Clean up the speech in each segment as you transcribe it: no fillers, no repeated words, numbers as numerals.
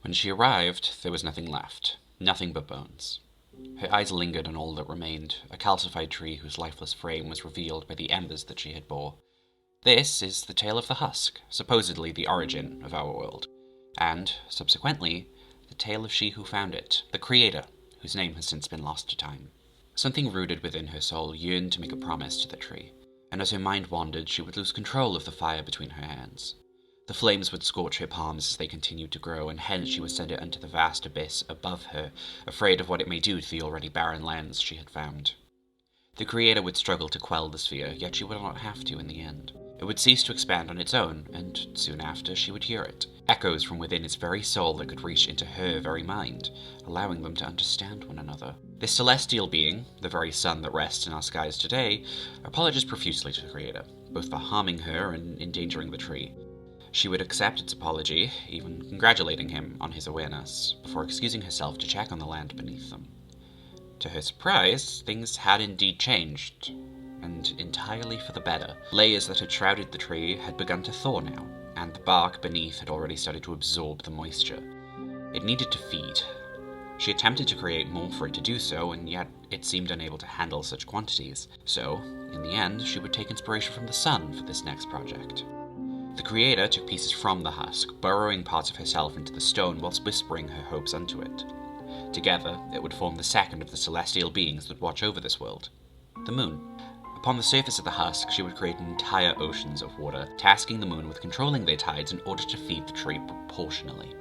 When she arrived, there was nothing left. Nothing but bones. Her eyes lingered on all that remained, a calcified tree whose lifeless frame was revealed by the embers that she had bore. This is the tale of the husk, supposedly the origin of our world, and, subsequently, the tale of she who found it, the creator, whose name has since been lost to time. Something rooted within her soul yearned to make a promise to the tree, and as her mind wandered, she would lose control of the fire between her hands. The flames would scorch her palms as they continued to grow, and hence she would send it into the vast abyss above her, afraid of what it may do to the already barren lands she had found. The Creator would struggle to quell this fear, yet she would not have to in the end. It would cease to expand on its own, and soon after she would hear it, echoes from within its very soul that could reach into her very mind, allowing them to understand one another. This celestial being, the very sun that rests in our skies today, apologized profusely to the Creator, both for harming her and endangering the tree. She would accept its apology, even congratulating him on his awareness, before excusing herself to check on the land beneath them. To her surprise, things had indeed changed, and entirely for the better. Layers that had shrouded the tree had begun to thaw now, and the bark beneath had already started to absorb the moisture. It needed to feed. She attempted to create more for it to do so, and yet it seemed unable to handle such quantities. So, in the end, she would take inspiration from the sun for this next project. The Creator took pieces from the husk, burrowing parts of herself into the stone whilst whispering her hopes unto it. Together, it would form the second of the celestial beings that watch over this world, the moon. Upon the surface of the husk, she would create entire oceans of water, tasking the moon with controlling their tides in order to feed the tree proportionally.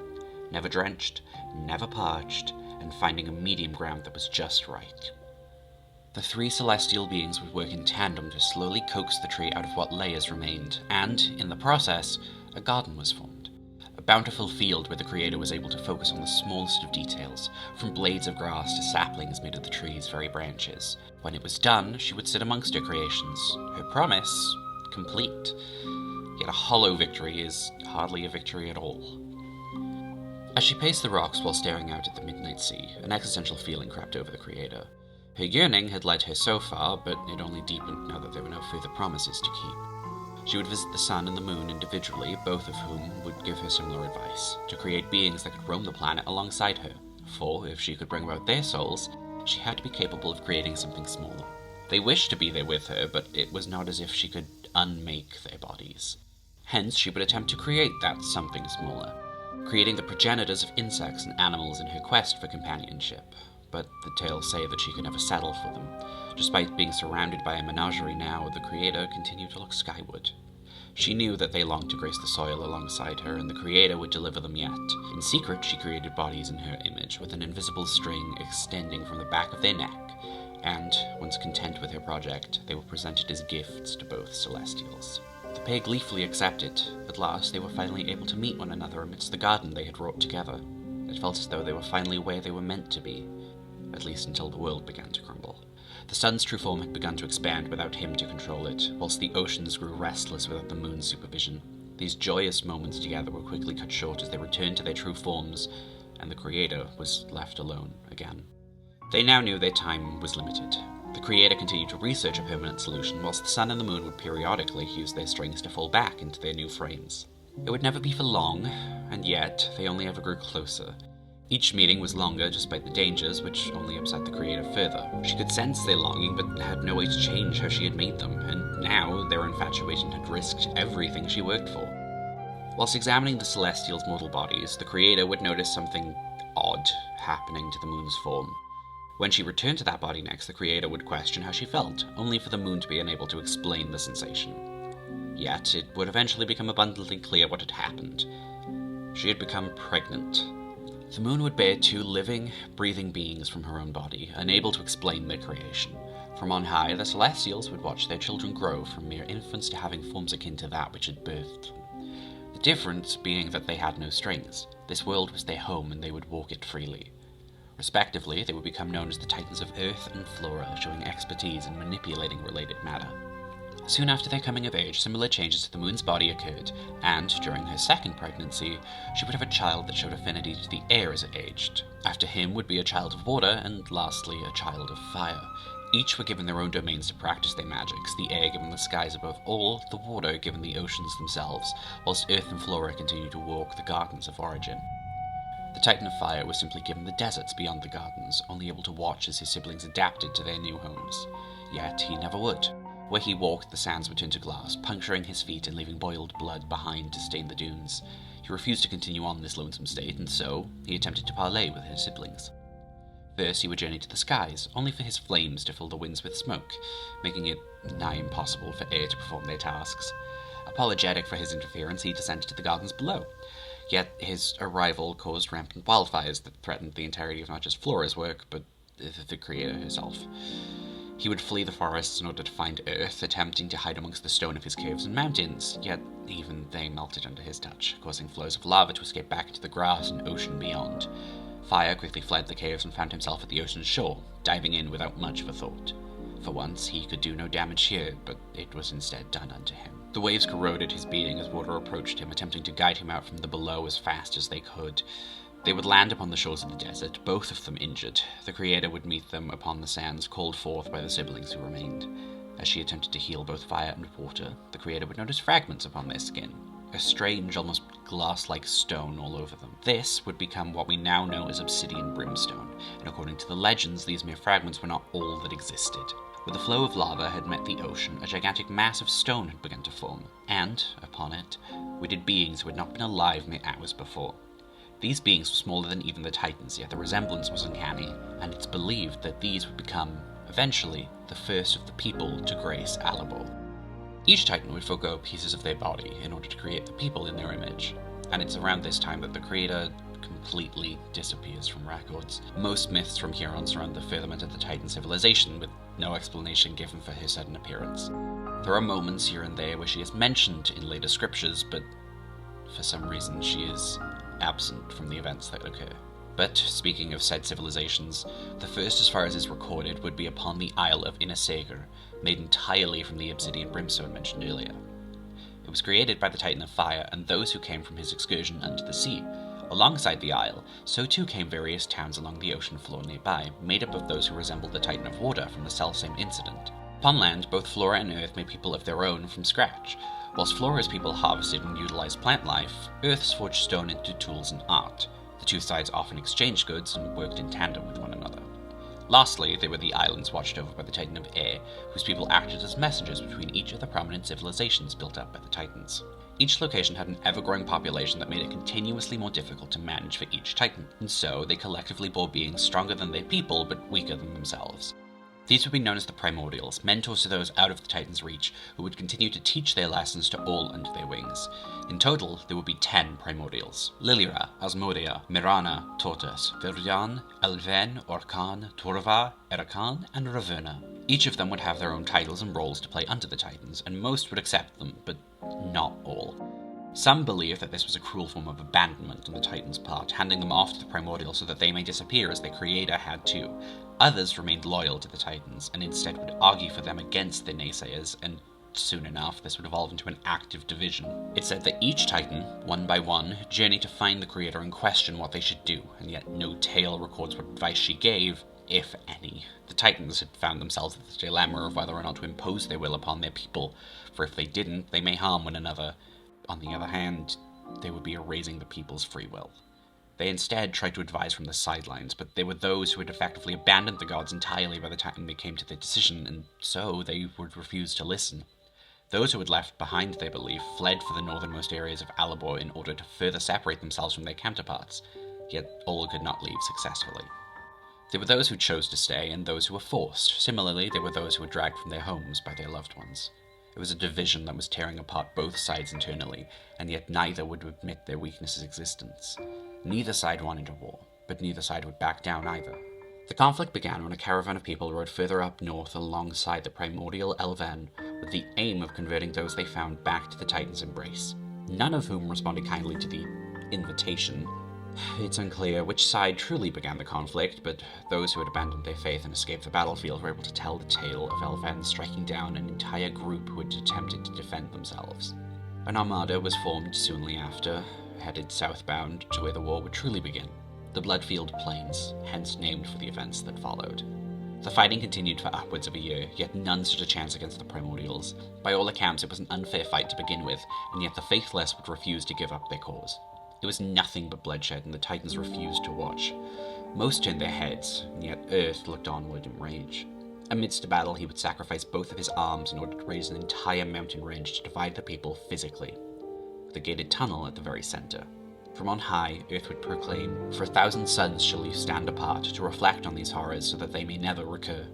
Never drenched, never parched, and finding a medium ground that was just right. The three celestial beings would work in tandem to slowly coax the tree out of what layers remained, and, in the process, a garden was formed. A bountiful field where the Creator was able to focus on the smallest of details, from blades of grass to saplings made of the tree's very branches. When it was done, she would sit amongst her creations, her promise complete. Yet a hollow victory is hardly a victory at all. As she paced the rocks while staring out at the midnight sea, an existential feeling crept over the Creator. Her yearning had led her so far, but it only deepened now that there were no further promises to keep. She would visit the sun and the moon individually, both of whom would give her similar advice, to create beings that could roam the planet alongside her, for if she could bring about their souls, she had to be capable of creating something smaller. They wished to be there with her, but it was not as if she could unmake their bodies. Hence, she would attempt to create that something smaller, creating the progenitors of insects and animals in her quest for companionship. But the tales say that she could never settle for them. Despite being surrounded by a menagerie now, the Creator continued to look skyward. She knew that they longed to grace the soil alongside her, and the Creator would deliver them yet. In secret, she created bodies in her image, with an invisible string extending from the back of their neck, and, once content with her project, they were presented as gifts to both Celestials. The pair gleefully accepted. At last, they were finally able to meet one another amidst the garden they had wrought together. It felt as though they were finally where they were meant to be, at least until the world began to crumble. The sun's true form had begun to expand without him to control it, whilst the oceans grew restless without the moon's supervision. These joyous moments together were quickly cut short as they returned to their true forms, and the Creator was left alone again. They now knew their time was limited. The Creator continued to research a permanent solution, whilst the sun and the moon would periodically use their strings to fall back into their new frames. It would never be for long, and yet they only ever grew closer. Each meeting was longer despite the dangers, which only upset the Creator further. She could sense their longing, but had no way to change how she had made them, and now their infatuation had risked everything she worked for. Whilst examining the Celestials' mortal bodies, the Creator would notice something odd happening to the moon's form. When she returned to that body next, the Creator would question how she felt, only for the moon to be unable to explain the sensation. Yet, it would eventually become abundantly clear what had happened. She had become pregnant. The moon would bear two living, breathing beings from her own body, unable to explain their creation. From on high, the Celestials would watch their children grow from mere infants to having forms akin to that which had birthed them. The difference being that they had no strings. This world was their home and they would walk it freely. Respectively, they would become known as the Titans of Earth and Flora, showing expertise in manipulating related matter. Soon after their coming of age, similar changes to the moon's body occurred, and, during her second pregnancy, she would have a child that showed affinity to the air as it aged. After him would be a child of water, and lastly, a child of fire. Each were given their own domains to practice their magics, the air given the skies above all, the water given the oceans themselves, whilst Earth and Flora continued to walk the gardens of origin. The Titan of Fire was simply given the deserts beyond the gardens, only able to watch as his siblings adapted to their new homes. Yet he never would. Where he walked, the sands would turn to glass, puncturing his feet and leaving boiled blood behind to stain the dunes. He refused to continue on this lonesome state, and so he attempted to parley with his siblings. First, he would journey to the skies, only for his flames to fill the winds with smoke, making it nigh impossible for air to perform their tasks. Apologetic for his interference, he descended to the gardens below. Yet his arrival caused rampant wildfires that threatened the entirety of not just Flora's work, but the creator herself. He would flee the forests in order to find Earth, attempting to hide amongst the stone of his caves and mountains, yet even they melted under his touch, causing flows of lava to escape back into the grass and ocean beyond. Fire quickly fled the caves and found himself at the ocean's shore, diving in without much of a thought. For once, he could do no damage here, but it was instead done unto him. The waves corroded his being as water approached him, attempting to guide him out from the below as fast as they could. They would land upon the shores of the desert, both of them injured. The Creator would meet them upon the sands, called forth by the siblings who remained. As she attempted to heal both fire and water, the Creator would notice fragments upon their skin, a strange, almost glass-like stone all over them. This would become what we now know as obsidian brimstone, and according to the legends, these mere fragments were not all that existed. Where the flow of lava had met the ocean, a gigantic mass of stone had begun to form, and, upon it, witted beings who had not been alive mere hours before. These beings were smaller than even the Titans, yet the resemblance was uncanny, and it's believed that these would become, eventually, the first of the people to grace Alabor. Each Titan would forego pieces of their body in order to create the people in their image, and it's around this time that the Creator completely disappears from records. Most myths from here on surround the firmament of the Titan civilization, with no explanation given for her sudden appearance. There are moments here and there where she is mentioned in later scriptures, but for some reason she is absent from the events that occur. But, speaking of said civilizations, the first as far as is recorded would be upon the Isle of Inasagar, made entirely from the obsidian brimstone mentioned earlier. It was created by the Titan of Fire and those who came from his excursion under the sea. Alongside the isle, so too came various towns along the ocean floor nearby, made up of those who resembled the Titan of Water from the selfsame incident. Upon land, both Flora and Earth made people of their own from scratch. Whilst Flora's people harvested and utilized plant life, Earth's forged stone into tools and art. The two sides often exchanged goods and worked in tandem with one another. Lastly, there were the islands watched over by the Titan of Air, whose people acted as messengers between each of the prominent civilizations built up by the Titans. Each location had an ever-growing population that made it continuously more difficult to manage for each Titan, and so they collectively bore beings stronger than their people but weaker than themselves. These would be known as the Primordials, mentors to those out of the Titan's reach, who would continue to teach their lessons to all under their wings. In total, there would be 10 Primordials: Lilira, Asmodia, Mirana, Tortus, Verdan, Elven, Orkan, Torva, Erakan, and Raverna. Each of them would have their own titles and roles to play under the Titans, and most would accept them, but not all. Some believe that this was a cruel form of abandonment on the Titans' part, handing them off to the Primordials so that they may disappear as their creator had too. Others remained loyal to the Titans, and instead would argue for them against the naysayers, and soon enough this would evolve into an active division. It's said that each Titan, one by one, journeyed to find the creator and question what they should do, and yet no tale records what advice she gave, if any. The Titans had found themselves at the dilemma of whether or not to impose their will upon their people, for if they didn't, they may harm one another. On the other hand, they would be erasing the people's free will. They instead tried to advise from the sidelines, but there were those who had effectively abandoned the gods entirely by the time they came to their decision, and so they would refuse to listen. Those who had left behind their belief fled for the northernmost areas of Alabor in order to further separate themselves from their counterparts, yet all could not leave successfully. There were those who chose to stay, and those who were forced. Similarly, there were those who were dragged from their homes by their loved ones. It was a division that was tearing apart both sides internally, and yet neither would admit their weakness's existence. Neither side wanted a war, but neither side would back down either. The conflict began when a caravan of people rode further up north alongside the primordial Elven, with the aim of converting those they found back to the Titan's embrace, none of whom responded kindly to the invitation. It's unclear which side truly began the conflict, but those who had abandoned their faith and escaped the battlefield were able to tell the tale of Elven striking down an entire group who had attempted to defend themselves. An armada was formed soonly after, headed southbound to where the war would truly begin, the Bloodfield Plains, hence named for the events that followed. The fighting continued for upwards of a year, yet none stood a chance against the Primordials. By all accounts, it was an unfair fight to begin with, and yet the faithless would refuse to give up their cause. It was nothing but bloodshed, and the Titans refused to watch. Most turned their heads, and yet Earth looked onward in rage. Amidst a battle, he would sacrifice both of his arms in order to raise an entire mountain range to divide the people physically, with a gated tunnel at the very center. From on high, Earth would proclaim, "For 1,000 suns shall you stand apart, to reflect on these horrors so that they may never recur."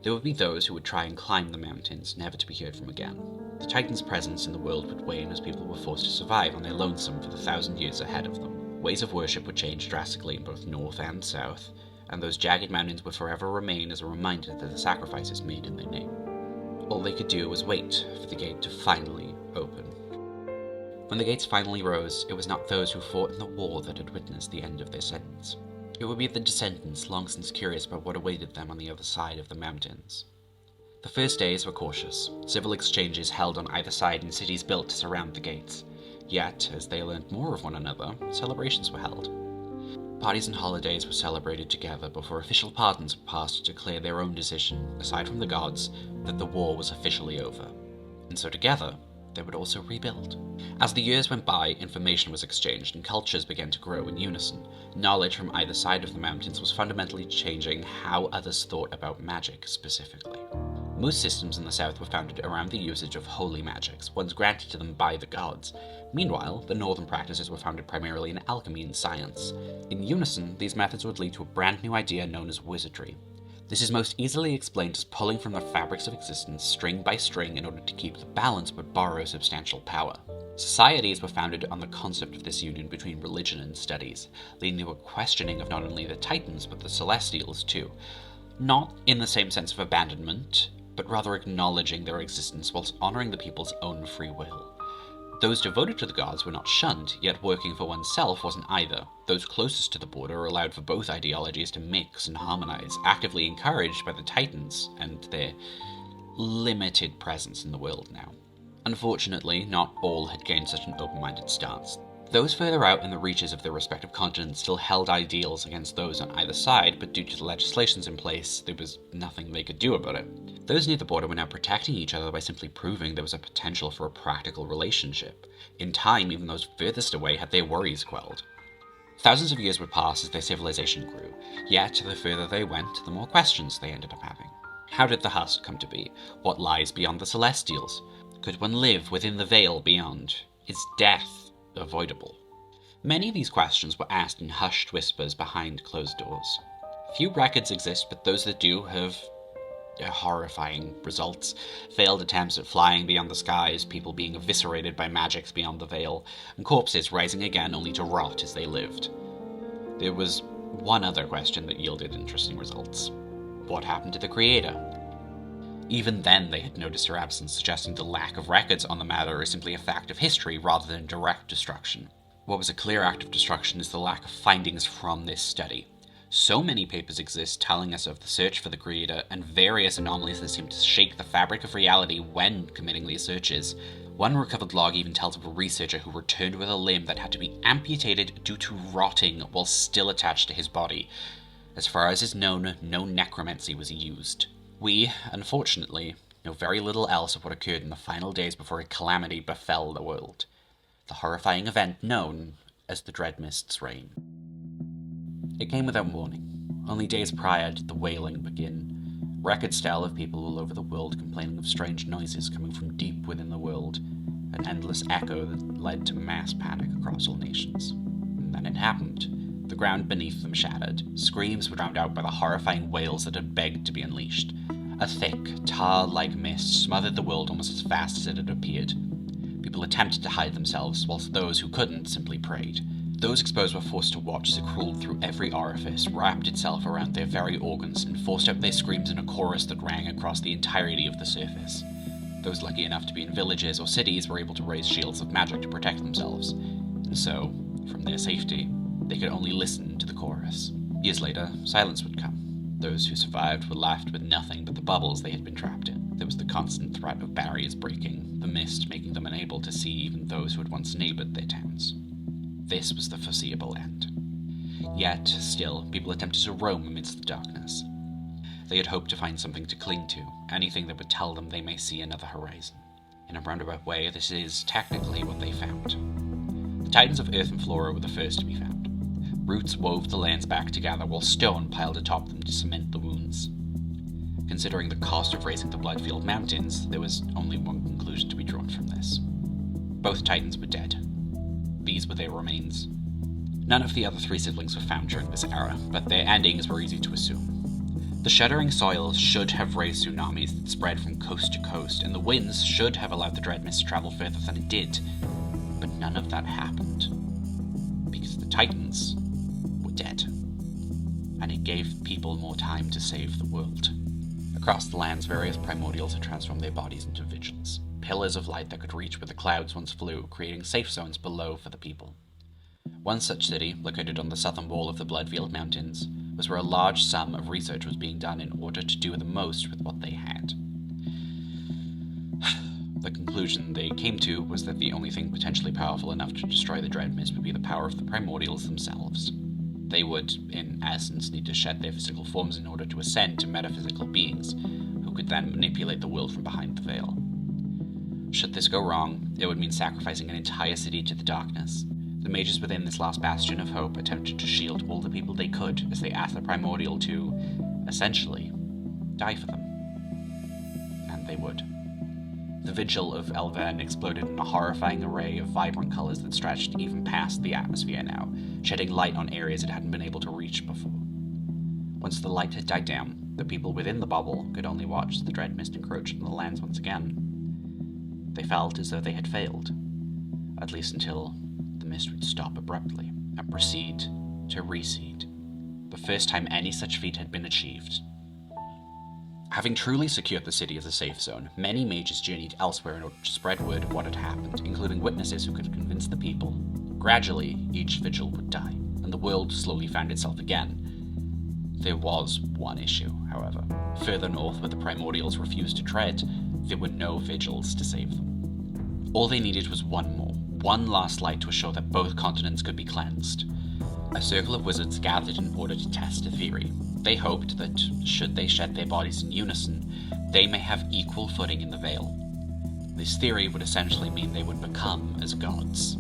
There would be those who would try and climb the mountains, never to be heard from again. The Titans' presence in the world would wane as people were forced to survive on their lonesome for the 1,000 years ahead of them. Ways of worship would change drastically in both north and south, and those jagged mountains would forever remain as a reminder that the sacrifices made in their name. All they could do was wait for the gate to finally open. When the gates finally rose, it was not those who fought in the war that had witnessed the end of their sentence. It would be the descendants, long since curious about what awaited them on the other side of the mountains. The first days were cautious, civil exchanges held on either side and cities built to surround the gates. Yet, as they learned more of one another, celebrations were held. Parties and holidays were celebrated together before official pardons were passed to declare their own decision, aside from the gods, that the war was officially over. And so together, they would also rebuild. As the years went by, information was exchanged and cultures began to grow in unison. Knowledge from either side of the mountains was fundamentally changing how others thought about magic specifically. Most systems in the south were founded around the usage of holy magics, ones granted to them by the gods. Meanwhile, the northern practices were founded primarily in alchemy and science. In unison, these methods would lead to a brand new idea known as wizardry. This is most easily explained as pulling from the fabrics of existence string by string in order to keep the balance but borrow substantial power. Societies were founded on the concept of this union between religion and studies, leading to a questioning of not only the Titans but the Celestials too. Not in the same sense of abandonment, but rather acknowledging their existence whilst honoring the people's own free will. Those devoted to the gods were not shunned, yet working for oneself wasn't either. Those closest to the border allowed for both ideologies to mix and harmonize, actively encouraged by the Titans and their limited presence in the world now. Unfortunately, not all had gained such an open-minded stance. Those further out in the reaches of their respective continents still held ideals against those on either side, but due to the legislations in place, there was nothing they could do about it. Those near the border were now protecting each other by simply proving there was a potential for a practical relationship. In time, even those furthest away had their worries quelled. Thousands of years would pass as their civilization grew, yet the further they went, the more questions they ended up having. How did the husk come to be? What lies beyond the Celestials? Could one live within the veil beyond? Is death avoidable? Many of these questions were asked in hushed whispers behind closed doors. Few records exist, but those that do have horrifying results. Failed attempts at flying beyond the skies, people being eviscerated by magics beyond the veil, and corpses rising again only to rot as they lived. There was one other question that yielded interesting results. What happened to the Creator? Even then, they had noticed her absence, suggesting the lack of records on the matter is simply a fact of history rather than direct destruction. What was a clear act of destruction is the lack of findings from this study. So many papers exist telling us of the search for the Creator and various anomalies that seem to shake the fabric of reality when committing these searches. One recovered log even tells of a researcher who returned with a limb that had to be amputated due to rotting while still attached to his body. As far as is known, no necromancy was used. We, unfortunately, know very little else of what occurred in the final days before a calamity befell the world. The horrifying event known as the Dread Mist's Reign. It came without warning. Only days prior did the wailing begin. Records tell of people all over the world complaining of strange noises coming from deep within the world, an endless echo that led to mass panic across all nations. And then it happened. The ground beneath them shattered. Screams were drowned out by the horrifying wails that had begged to be unleashed. A thick, tar-like mist smothered the world almost as fast as it had appeared. People attempted to hide themselves, whilst those who couldn't simply prayed. Those exposed were forced to watch as it crawled through every orifice, wrapped itself around their very organs, and forced out their screams in a chorus that rang across the entirety of the surface. Those lucky enough to be in villages or cities were able to raise shields of magic to protect themselves. And so, from their safety, they could only listen to the chorus. Years later, silence would come. Those who survived were left with nothing but the bubbles they had been trapped in. There was the constant threat of barriers breaking, the mist making them unable to see even those who had once neighbored their towns. This was the foreseeable end. Yet, still, people attempted to roam amidst the darkness. They had hoped to find something to cling to, anything that would tell them they may see another horizon. In a roundabout way, this is technically what they found. The Titans of Earth and Flora were the first to be found. Roots wove the lands back together while stone piled atop them to cement the wounds. Considering the cost of raising the Bloodfield Mountains, there was only one conclusion to be drawn from this. Both Titans were dead. These were their remains. None of the other three siblings were found during this era, but their endings were easy to assume. The shuddering soil should have raised tsunamis that spread from coast to coast, and the winds should have allowed the Dreadmist to travel further than it did. But none of that happened. Because the Titans were dead. And it gave people more time to save the world. Across the lands, various primordials had transformed their bodies into vigils, pillars of light that could reach where the clouds once flew, creating safe zones below for the people. One such city, located on the southern wall of the Bloodfield Mountains, was where a large sum of research was being done in order to do the most with what they had. The conclusion they came to was that the only thing potentially powerful enough to destroy the Dreadmist would be the power of the primordials themselves. They would, in essence, need to shed their physical forms in order to ascend to metaphysical beings, who could then manipulate the world from behind the veil. Should this go wrong, it would mean sacrificing an entire city to the darkness. The mages within this last bastion of hope attempted to shield all the people they could as they asked the primordial to, essentially, die for them. And they would. The vigil of Elven exploded in a horrifying array of vibrant colors that stretched even past the atmosphere now, shedding light on areas it hadn't been able to reach before. Once the light had died down, the people within the bubble could only watch the Dreadmist encroach on the lands once again. They felt as though they had failed, at least until the mist would stop abruptly and proceed to reseed, the first time any such feat had been achieved. Having truly secured the city as a safe zone, many mages journeyed elsewhere in order to spread word of what had happened, including witnesses who could convince the people. Gradually, each vigil would die, and the world slowly found itself again. There was one issue, however. Further north, where the primordials refused to tread, there were no vigils to save them. All they needed was one more, one last light to assure that both continents could be cleansed. A circle of wizards gathered in order to test a theory. They hoped that, should they shed their bodies in unison, they may have equal footing in the Veil. This theory would essentially mean they would become as gods.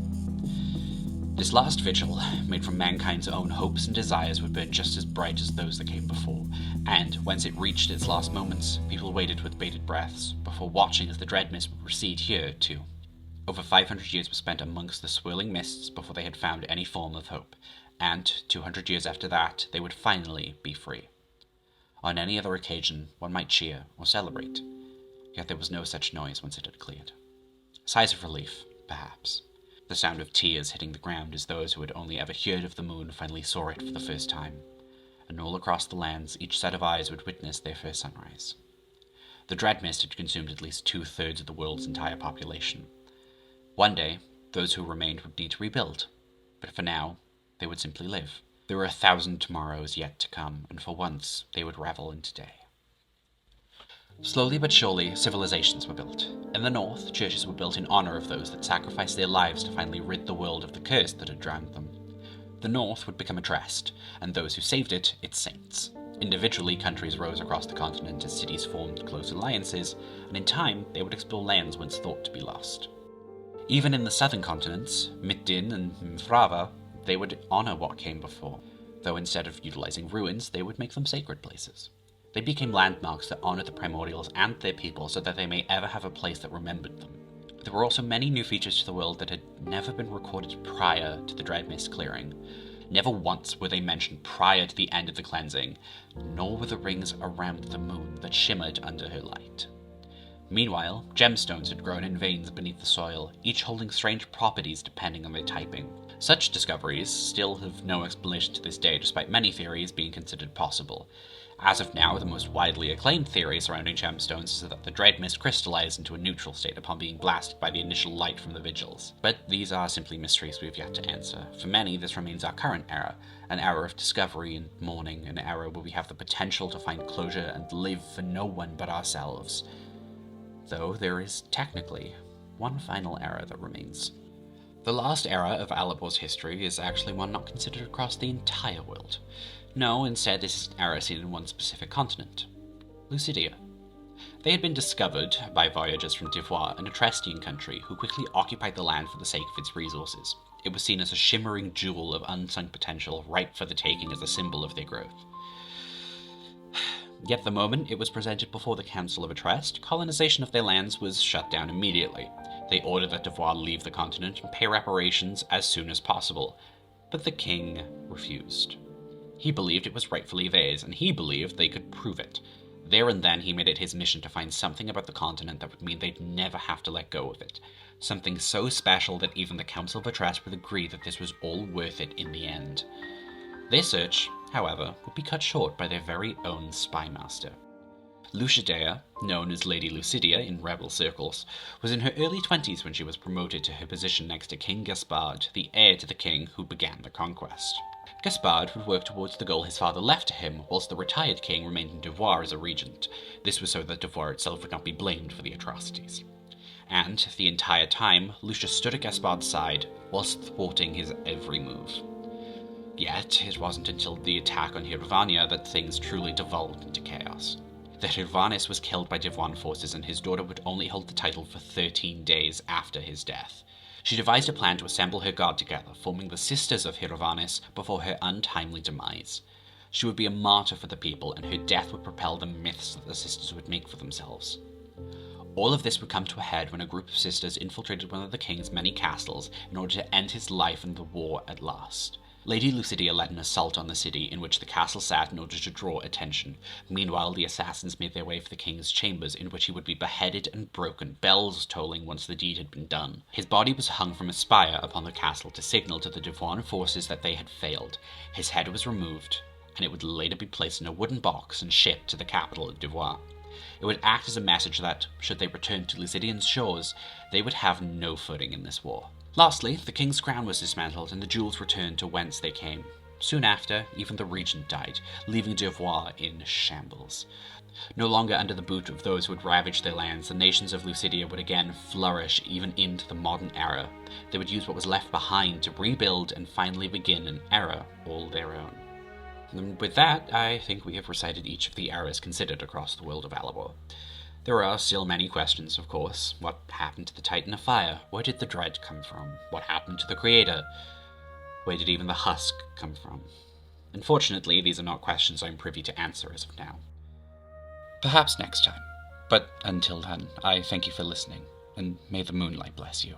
This last vigil, made from mankind's own hopes and desires, would burn just as bright as those that came before, and, whence it reached its last moments, people waited with bated breaths, before watching as the Dreadmist would recede here, too. Over 500 years were spent amongst the swirling mists before they had found any form of hope, and 200 years after that, they would finally be free. On any other occasion, one might cheer or celebrate, yet there was no such noise once it had cleared. Sighs of relief, perhaps. The sound of tears hitting the ground as those who had only ever heard of the moon finally saw it for the first time, and all across the lands each set of eyes would witness their first sunrise. The Dreadmist had consumed at least 2/3 of the world's entire population. One day, those who remained would need to rebuild, but for now, they would simply live. There were 1,000 tomorrows yet to come, and for once, they would revel in today. Slowly but surely, civilizations were built. In the north, churches were built in honor of those that sacrificed their lives to finally rid the world of the curse that had drowned them. The north would become a trust, and those who saved it, its saints. Individually, countries rose across the continent as cities formed close alliances, and in time, they would explore lands once thought to be lost. Even in the southern continents, Middin and Mthrava, they would honor what came before, though instead of utilizing ruins, they would make them sacred places. They became landmarks that honored the primordials and their people so that they may ever have a place that remembered them. There were also many new features to the world that had never been recorded prior to the Dreadmist clearing. Never once were they mentioned prior to the end of the cleansing, nor were the rings around the moon that shimmered under her light. Meanwhile, gemstones had grown in veins beneath the soil, each holding strange properties depending on their typing. Such discoveries still have no explanation to this day, despite many theories being considered possible. As of now, the most widely acclaimed theory surrounding gemstones is that the Dreadmist crystallized into a neutral state upon being blasted by the initial light from the vigils. But these are simply mysteries we've yet to answer. For many, this remains our current era, an era of discovery and mourning, an era where we have the potential to find closure and live for no one but ourselves. Though there is technically one final era that remains. The last era of Alabor's history is actually one not considered across the entire world. No, instead this is an era seen in one specific continent, Lucidia. They had been discovered by voyagers from Devois, an Etruscan country, who quickly occupied the land for the sake of its resources. It was seen as a shimmering jewel of unsunk potential, ripe for the taking as a symbol of their growth. Yet the moment it was presented before the Council of Atrest, colonization of their lands was shut down immediately. They ordered that Devoir leave the continent and pay reparations as soon as possible, but the king refused. He believed it was rightfully theirs, and he believed they could prove it. There and then he made it his mission to find something about the continent that would mean they'd never have to let go of it. Something so special that even the Council of Atrest would agree that this was all worth it in the end. Their search, however, would be cut short by their very own spy master. Lucia Dea, known as Lady Lucidia in rebel circles, was in her early 20s when she was promoted to her position next to King Gaspard, the heir to the king who began the conquest. Gaspard would work towards the goal his father left to him, whilst the retired king remained in Devoir as a regent. This was so that Devoir itself would not be blamed for the atrocities. And, the entire time, Lucia stood at Gaspard's side, whilst thwarting his every move. Yet, it wasn't until the attack on Hirvania that things truly devolved into chaos. That Hirvanis was killed by Devoan forces and his daughter would only hold the title for 13 days after his death. She devised a plan to assemble her guard together, forming the Sisters of Hirvanis before her untimely demise. She would be a martyr for the people, and her death would propel the myths that the Sisters would make for themselves. All of this would come to a head when a group of sisters infiltrated one of the king's many castles in order to end his life and the war at last. Lady Lucidia led an assault on the city in which the castle sat in order to draw attention. Meanwhile, the assassins made their way for the king's chambers, in which he would be beheaded and broken, bells tolling once the deed had been done. His body was hung from a spire upon the castle to signal to the Devoan forces that they had failed. His head was removed, and it would later be placed in a wooden box and shipped to the capital of Devoir. It would act as a message that, should they return to Lucidian's shores, they would have no footing in this war. Lastly, the king's crown was dismantled and the jewels returned to whence they came. Soon after, even the regent died, leaving Devoir in shambles. No longer under the boot of those who had ravaged their lands, the nations of Lucidia would again flourish even into the modern era. They would use what was left behind to rebuild and finally begin an era all their own. And with that, I think we have recited each of the eras considered across the world of Alabor. There are still many questions, of course. What happened to the Titan of Fire? Where did the Dread come from? What happened to the Creator? Where did even the Husk come from? Unfortunately, these are not questions I'm privy to answer as of now. Perhaps next time. But until then, I thank you for listening, and may the moonlight bless you.